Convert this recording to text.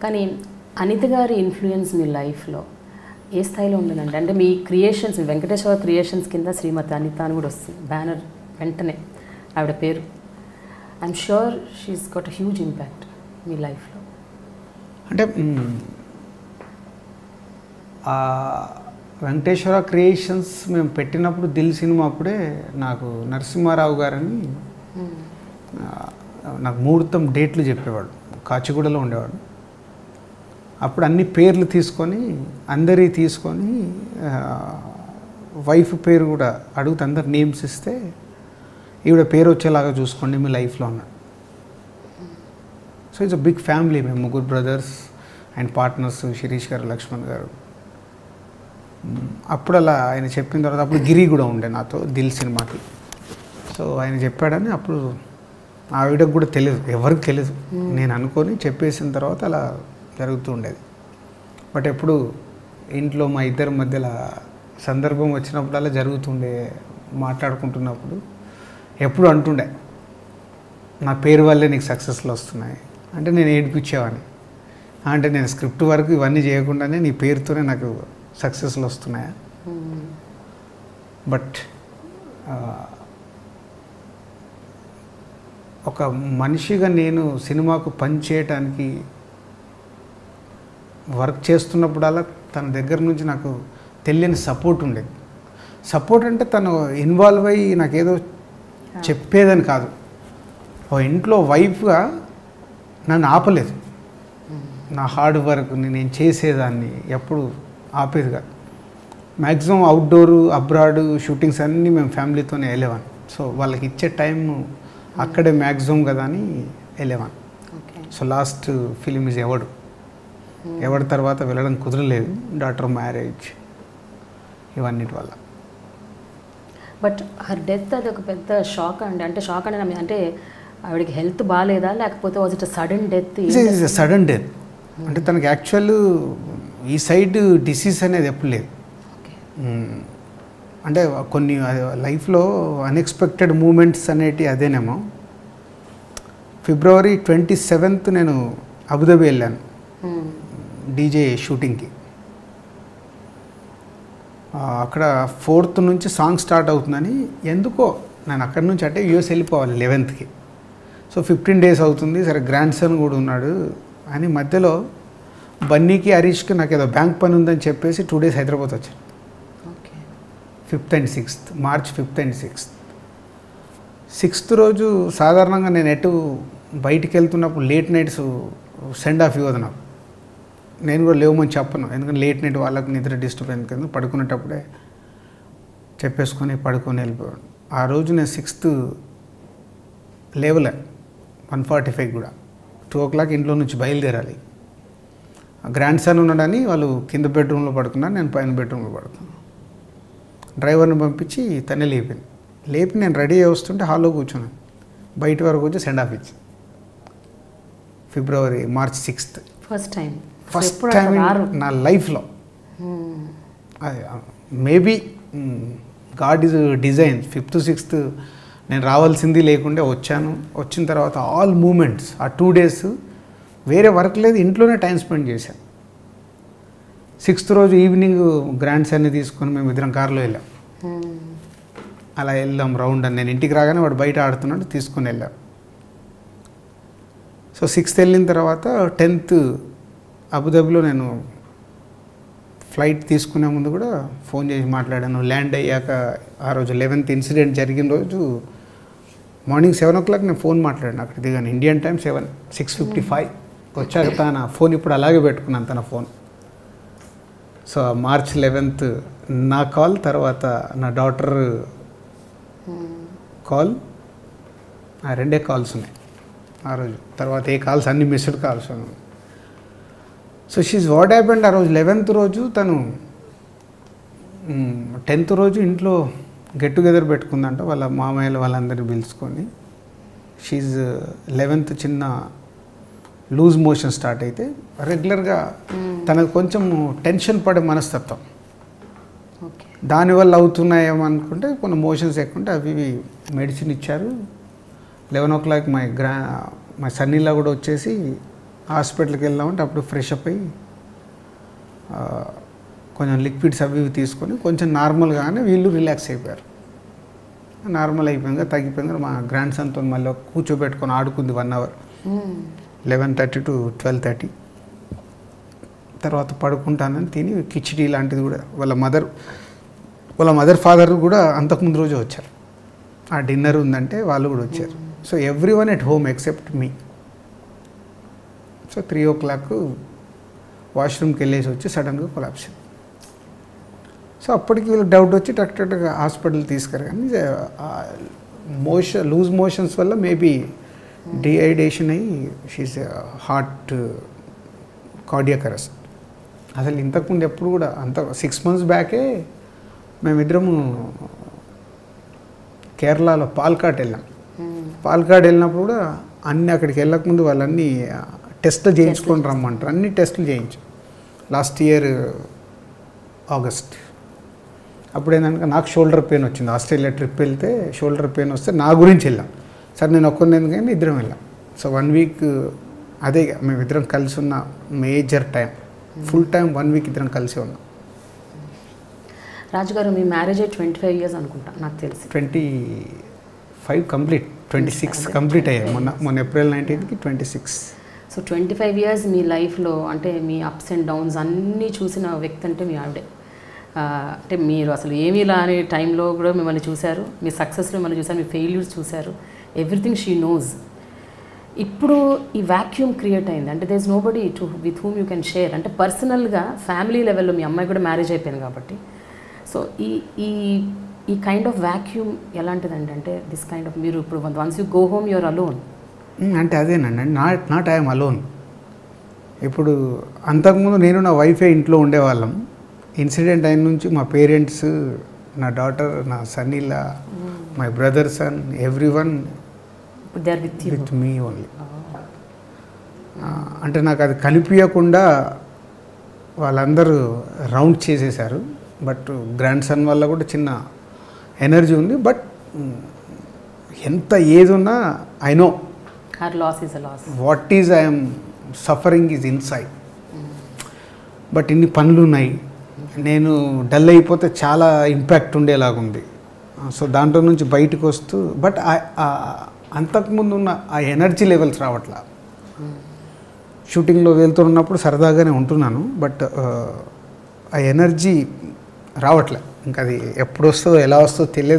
కానీ అనిత గారి ఇన్ఫ్లుయెన్స్ మీ లైఫ్లో ఏ స్థాయిలో ఉంటుందంటే, అంటే మీ క్రియేషన్స్, వెంకటేశ్వర క్రియేషన్స్ కింద శ్రీమతి అనిత అని కూడా వస్తుంది బ్యానర్ వెంటనే ఆవిడ పేరు. I'm sure she's got a huge impact మీ లైఫ్లో. అంటే వెంకటేశ్వర క్రియేషన్స్ మేము పెట్టినప్పుడు దిల్ సినిమా అప్పుడే నాకు నరసింహారావు గారని నాకు ముహూర్తం డేట్లు చెప్పేవాడు, కాచిగూడలో ఉండేవాడు. అప్పుడు అన్ని పేర్లు తీసుకొని అందరి తీసుకొని వైఫ్ పేరు కూడా అడుగుతూ అందరు నేమ్స్ ఇస్తే ఈవిడ పేరు వచ్చేలాగా చూసుకోండి మీ లైఫ్లో అన్నాడు. So it's a big family, మేము ముగ్గురు బ్రదర్స్ అండ్ పార్ట్నర్స్, శిరీష్ గారు, లక్ష్మణ్ గారు. అప్పుడు అలా ఆయన చెప్పిన తర్వాత అప్పుడు గిరి కూడా ఉండే నాతో దిల్ సినిమాకి. సో ఆయన చెప్పాడని అప్పుడు ఆవిడకు కూడా తెలియదు, ఎవరికి తెలియదు. నేను అనుకొని చెప్పేసిన తర్వాత అలా జరుగుతూ ఉండేది. బట్ ఎప్పుడు ఇంట్లో మా ఇద్దరి మధ్యలో సందర్భం వచ్చినప్పుడల్లా జరుగుతుండే, మాట్లాడుకుంటున్నప్పుడు ఎప్పుడు అంటుండే నా పేరు వల్లే నీకు సక్సెస్లు వస్తున్నాయి అంటే నేను ఏడిపించేవాడిని. అంటే నేను స్క్రిప్ట్ వరకు ఇవన్నీ చేయకుండానే నీ పేరుతోనే నాకు సక్సెస్లు వస్తున్నాయా. బట్ ఒక మనిషిగా నేను సినిమాకు పని చేయటానికి వర్క్ చేస్తున్నప్పుడల్లా తన దగ్గర నుంచి నాకు తెలియని సపోర్ట్ ఉండేది. సపోర్ట్ అంటే తను ఇన్వాల్వ్ అయ్యి నాకేదో చెప్పేదని కాదు, ఓ ఇంట్లో వైఫ్గా నన్ను ఆపలేదు. నా హార్డ్ వర్క్ నేను చేసేదాన్ని ఎప్పుడు ఆపేది కాదు. మ్యాక్సిమం అవుట్డోరు, అబ్రాడ్ షూటింగ్స్ అన్నీ మేము ఫ్యామిలీతోనే వెళ్ళేవాను. సో వాళ్ళకి ఇచ్చే టైం అక్కడే మ్యాక్సిమం కదా అని వెళ్ళేవాను. సో లాస్ట్ ఫిలిం ఈజ్ ఎవడి తర్వాత వెళ్ళడం కుదరలేదు, డాటర్ మ్యారేజ్ ఇవన్నిటి వల్ల. బట్ హర్ డెత్ అది ఒక పెద్ద షాక్ అండి. అంటే షాక్ అంటే ఆవిడకి హెల్త్ బాగాలేదా, లేకపోతే was it sudden death? Sudden death. అంటే తనకి యాక్చువల్ ఈ సైడ్ డిసీజ్ అనేది ఎప్పుడు లేదు. అంటే కొన్ని లైఫ్లో అన్ఎక్స్పెక్టెడ్ మూమెంట్స్ అనేటివి అదేనేమో. February 27th నేను అబుదాబి వెళ్ళాను డీజే షూటింగ్కి. అక్కడ 4th నుంచి సాంగ్ స్టార్ట్ అవుతుందని ఎందుకో నేను అక్కడి నుంచి అంటే యూఎస్ వెళ్ళిపోవాలి 11th. సో 15 days అవుతుంది, సరే గ్రాండ్ సన్ కూడా ఉన్నాడు అని మధ్యలో బన్నీకి హరీష్కి నాకు ఏదో బ్యాంక్ పని ఉందని చెప్పేసి 2 days హైదరాబాద్ వచ్చాను. 5th and 6th, March 5th and 6th. 6th రోజు సాధారణంగా నేను ఎటు బయటికి వెళ్తున్నప్పుడు లేట్ నైట్స్ సెండ్ ఆఫ్ ఇవ్వదు నాకు. నేను కూడా లేవమని చెప్పను, ఎందుకంటే లేట్ నైట్ వాళ్ళకి నిద్ర డిస్టర్బ్ ఎందుకు, పడుకునేటప్పుడే చెప్పేసుకొని పడుకొని వెళ్ళిపోయాను. ఆ రోజు నేను 6th లేవలే, 1:45 కూడా 2 o'clock ఇంట్లో నుంచి బయలుదేరాలి. గ్రాండ్ సన్ ఉన్నాడని వాళ్ళు కింద బెడ్రూమ్లో పడుకున్నారు, నేను పైన బెడ్రూమ్లో పడుకున్నాను. డ్రైవర్ని పంపించి తనే లేపి నేను రెడీ అయ్యి వస్తుంటే హాల్లో కూర్చున్నాను. బయట వరకు వచ్చి సెండ్ ఆఫ్ ఇచ్చి March 6th ఫస్ట్ టైం నా లైఫ్లో. Maybe God is design. 5th, 6th నేను రావాల్సింది లేకుండే వచ్చాను. వచ్చిన తర్వాత ఆల్ మూమెంట్స్ ఆ 2 days వేరే వర్క్ లేదు, ఇంట్లోనే టైం స్పెండ్ చేశాను. 6th రోజు ఈవినింగ్ గ్రాండ్ సన్ని తీసుకొని మేము ఇద్దరం కార్లో వెళ్ళాం. అలా వెళ్ళాం రౌండ్ అని. నేను ఇంటికి రాగానే వాడు బయట ఆడుతున్నాడు, తీసుకొని వెళ్ళాం. సో 6th వెళ్ళిన తర్వాత 10th అబుదాబిలో నేను ఫ్లైట్ తీసుకునే ముందు కూడా ఫోన్ చేసి మాట్లాడాను. ల్యాండ్ అయ్యాక ఆ రోజు 11th ఇన్సిడెంట్ జరిగిన రోజు మార్నింగ్ 7 o'clock నేను ఫోన్ మాట్లాడాను అక్కడ దిగాను. ఇండియన్ టైం 6:55 వచ్చాక తన ఫోన్ ఇప్పుడు అలాగే పెట్టుకున్నాను తన ఫోన్. సో March 11th నా కాల్, తర్వాత నా డాటర్ కాల్, ఆ 2 కాల్స్ ఉన్నాయి ఆ రోజు. తర్వాత ఏ కాల్స్ అన్ని missed calls. So she's what happened. ఆ రోజు 11th రోజు తను 10th రోజు ఇంట్లో గెట్ టుగెదర్ పెట్టుకుందంట వాళ్ళ మామయ్యలు వాళ్ళందరినీ పిలుచుకొని. షీజ్ 11th చిన్న లూజ్ మోషన్ స్టార్ట్ అయితే రెగ్యులర్గా తనకు కొంచెం టెన్షన్ పడే మనస్తత్వం, దానివల్ల అవుతున్నాయేమో అనుకుంటే కొన్ని మోషన్స్ ఎక్కుంటే అవి మెడిసిన్ ఇచ్చారు. 11 o'clock మై సన్నీలా కూడా వచ్చేసి హాస్పిటల్కి వెళ్దామంటే అప్పుడు ఫ్రెష్ అప్ అయ్యి కొంచెం లిక్విడ్స్ అవి ఇవి తీసుకొని కొంచెం నార్మల్గానే వీళ్ళు రిలాక్స్ అయిపోయారు. నార్మల్ అయిపోయింది, తగ్గిపోయింది. మా గ్రాండ్ సన్తో మళ్ళీ కూర్చోబెట్టుకొని ఆడుకుంది 1 hour, 11:30 to 12:30. తర్వాత పడుకుంటానని తిని కిచిడి లాంటిది కూడా వాళ్ళ మదర్ ఫాదర్ కూడా అంతకుముందు రోజు వచ్చారు. ఆ డిన్నర్ ఉందంటే వాళ్ళు కూడా వచ్చారు. So everyone at home except me. So 3 o'clock వాష్రూమ్కి వెళ్ళేసి వచ్చి సడన్గా కొలాప్స్. సో అప్పటికి వీళ్ళకి డౌట్ వచ్చి టక్గా హాస్పిటల్ తీసుకురా. కానీ లూజ్ మోషన్స్ వల్ల మేబీ డిహైడ్రేషన్ అయ్యి షీస్ హార్ట్ కార్డియాక్ అరెస్ట్. అసలు ఇంతకుముందు ఎప్పుడు కూడా అంత 6 months బ్యాకే మేమిద్దరము కేరళలో పాల్కాడ్ వెళ్ళాం. పాల్కాడ్ వెళ్ళినప్పుడు కూడా అన్నీ అక్కడికి వెళ్ళకముందు వాళ్ళన్నీ టెస్టులు చేయించుకొని రమ్మంటారు. అన్ని టెస్టులు చేయించాం లాస్ట్ ఇయర్ ఆగస్ట్. అప్పుడు ఏంటంటే నాకు షోల్డర్ పెయిన్ వచ్చింది. ఆస్ట్రేలియా ట్రిప్ వెళ్తే షోల్డర్ పెయిన్ వస్తే నా గురించి వెళ్ళాం. సరే నేను ఒక్కరిని ఎందుకని ఇద్దరం వెళ్ళాం. సో 1 week అదే మేమిద్దరం కలిసి ఉన్న major time, full time 1 week ఇద్దరం కలిసి ఉన్నాం. రాజుగారు మీ మ్యారేజ్ 25 years అనుకుంటా నాకు తెలిసి. 25 కంప్లీట్, 26 కంప్లీట్ అయ్యాయి మొన్న April 19th 26. సో 25 years మీ లైఫ్లో అంటే మీ అప్స్ అండ్ డౌన్స్ అన్నీ చూసిన వ్యక్తి అంటే మీ ఆవిడే. అంటే మీరు అసలు ఏమీ లాని టైంలో కూడా మిమ్మల్ని చూశారు, మీ సక్సెస్లో మిమ్మల్ని చూశారు, మీ ఫెయిల్యూర్స్ చూశారు, ఎవ్రీథింగ్ షీ నోస్. ఇప్పుడు ఈ వ్యాక్యూమ్ క్రియేట్ అయింది అంటే there is nobody with whom you can share. అంటే పర్సనల్గా ఫ్యామిలీ లెవెల్లో మీ అమ్మాయి కూడా మ్యారేజ్ అయిపోయింది కాబట్టి. సో ఈ కైండ్ ఆఫ్ వ్యాక్యూమ్ ఎలాంటిదండి? అంటే దిస్ కైండ్ ఆఫ్ మీరు ఇప్పుడు once you go home you're alone. అంటే అదేనండి, నాట్ ఐఎమ్ అలోన్. ఇప్పుడు అంతకుముందు నేను నా వైఫే ఇంట్లో ఉండేవాళ్ళం. ఇన్సిడెంట్ అయిన నుంచి మా పేరెంట్స్, నా డాటర్, నా సన్నీలా, my brother son, everyone with me only. అంటే నాకు అది కనిపించకుండా వాళ్ళందరూ రౌండ్ చేసేసారు. బట్ గ్రాండ్ సన్ వల్ల కూడా చిన్న ఎనర్జీ ఉంది. బట్ ఎంత ఏది ఉన్నా I know what is I'm suffering is inside. But ఇన్ని పనులు ఉన్నాయి, నేను డల్ అయిపోతే చాలా ఇంపాక్ట్ ఉండేలాగుంది. సో దాంట్లో నుంచి బయటకు వస్తూ బట్ అంతకుముందు ఉన్న ఆ ఎనర్జీ లెవెల్స్ రావట్లా. షూటింగ్లో వెళ్తున్నప్పుడు సరదాగానే ఉంటున్నాను, బట్ ఆ ఎనర్జీ రావట్లే. ఇంకా అది ఎప్పుడు వస్తుందో ఎలా వస్తుందో తెలియదు.